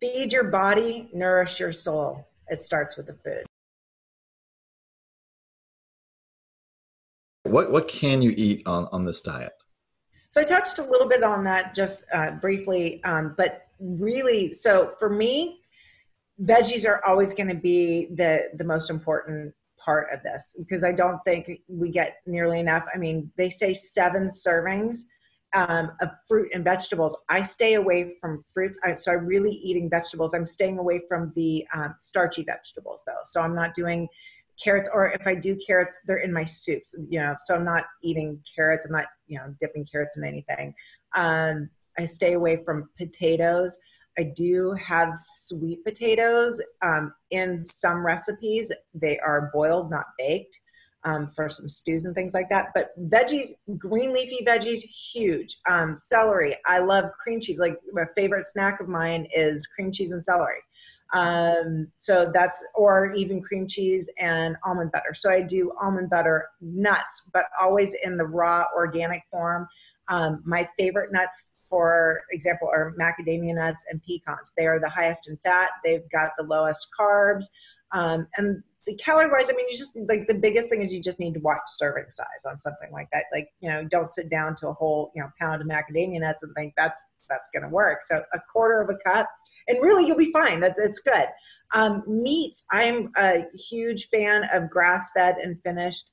Feed your body, nourish your soul. It starts with the food. What can you eat on this diet? So I touched a little bit on that just briefly, but really, so for me, veggies are always going to be the most important part of this because I don't think we get nearly enough. I mean, they say 7 servings of fruit and vegetables. I stay away from fruits, so I'm really eating vegetables. I'm staying away from the starchy vegetables though. So I'm not doing carrots, or if I do carrots, they're in my soups. So I'm not eating carrots. I'm not dipping carrots in anything. I stay away from potatoes. I do have sweet potatoes in some recipes. They are boiled, not baked, for some stews and things like that. But veggies, green leafy veggies, huge. Celery. I love cream cheese. Like my favorite snack of mine is cream cheese and celery. So that's, or even cream cheese and almond butter. So I do almond butter, nuts, but always in the raw organic form. My favorite nuts, for example, are macadamia nuts and pecans. They are the highest in fat. They've got the lowest carbs. And the calorie wise, I mean, you just like the biggest thing is you just need to watch serving size on something like that. Like, don't sit down to a whole, pound of macadamia nuts and think that's going to work. So a quarter of a cup, and really you'll be fine. That's good. Meats, I'm a huge fan of grass-fed and finished.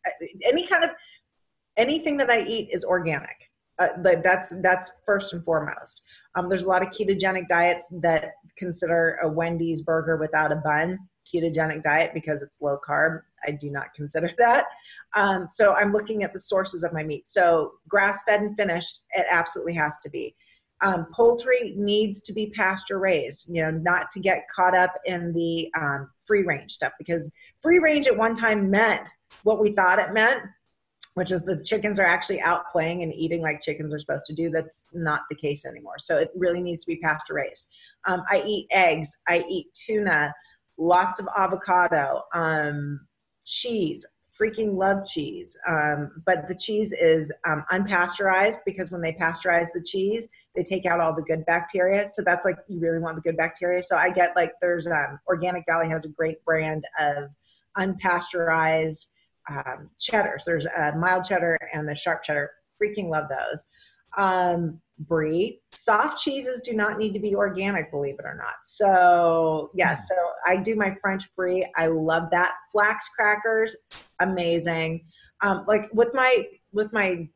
Anything that I eat is organic. But that's first and foremost. There's a lot of ketogenic diets that consider a Wendy's burger without a bun ketogenic diet because it's low carb. I do not consider that. So I'm looking at the sources of my meat. So grass-fed and finished, it absolutely has to be. Poultry needs to be pasture raised, not to get caught up in the free range stuff, because free range at one time meant what we thought it meant, which is the chickens are actually out playing and eating like chickens are supposed to do. That's not the case anymore. So it really needs to be pasture raised. I eat eggs. I eat tuna, lots of avocado, cheese. Freaking love cheese. But the cheese is unpasteurized, because when they pasteurize the cheese, they take out all the good bacteria. So that's like, you really want the good bacteria. So I get there's Organic Valley has a great brand of unpasteurized cheddars. There's a mild cheddar and a sharp cheddar. Freaking love those. Brie. Soft cheeses do not need to be organic, believe it or not. So yes, so I do my French brie. I love that. Flax crackers, amazing. Like with my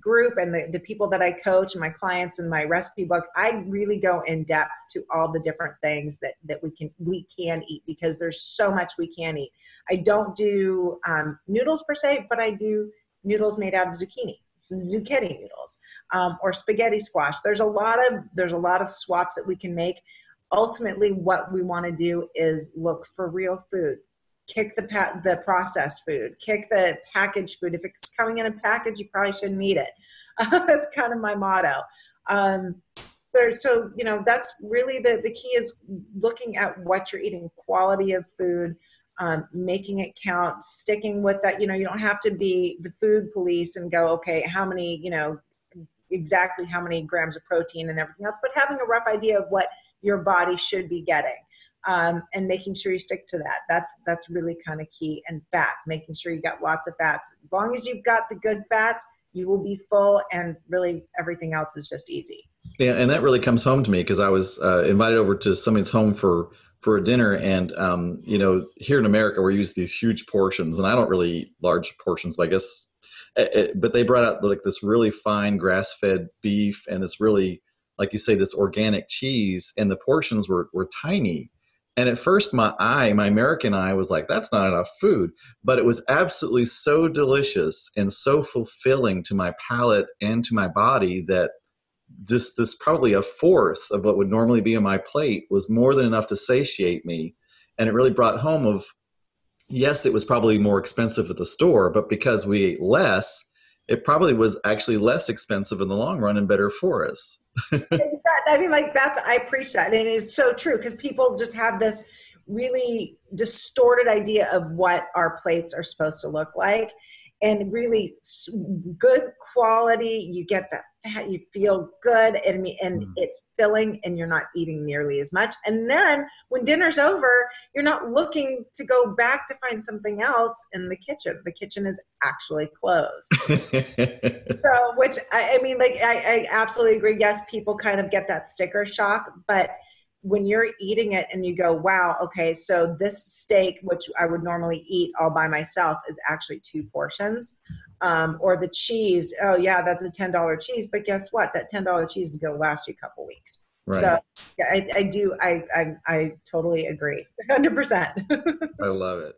group and the people that I coach and my clients in my recipe book, I really go in depth to all the different things that we can eat, because there's so much we can eat. I don't do noodles per se, but I do noodles made out of zucchini noodles, or spaghetti squash. There's a lot of swaps that we can make. Ultimately, what we want to do is look for real food. Kick the processed food. Kick the packaged food. If it's coming in a package, you probably shouldn't eat it. That's kind of my motto. So that's really the key, is looking at what you're eating, quality of food. Making it count, sticking with that. You don't have to be the food police and go, okay, how many, exactly how many grams of protein and everything else, but having a rough idea of what your body should be getting, and making sure you stick to that. That's really kind of key. And fats, making sure you got lots of fats. As long as you've got the good fats, you will be full, and really everything else is just easy. Yeah, and that really comes home to me, because I was invited over to somebody's home for a dinner, and here in America we're used to these huge portions, and I don't really eat large portions, but I guess, but they brought out like this really fine grass-fed beef and this really, like you say, this organic cheese, and the portions were tiny. And at first my American eye was like, that's not enough food, but it was absolutely so delicious and so fulfilling to my palate and to my body that this probably a fourth of what would normally be on my plate was more than enough to satiate me. And it really brought home of, yes, it was probably more expensive at the store, but because we ate less, it probably was actually less expensive in the long run and better for us. I mean, I preach that. And it's so true, because people just have this really distorted idea of what our plates are supposed to look like. And really good quality, you get that fat, you feel good, and Mm. it's filling, and you're not eating nearly as much. And then when dinner's over, you're not looking to go back to find something else in the kitchen. The kitchen is actually closed. So, which I mean, like, I absolutely agree. Yes, people kind of get that sticker shock, but when you're eating it and you go, wow, okay, so this steak, which I would normally eat all by myself, is actually 2 portions. Or the cheese, oh yeah, that's a $10 cheese, but guess what? That $10 cheese is going to last you a couple weeks. So Right. yeah, I totally agree, 100%. I love it.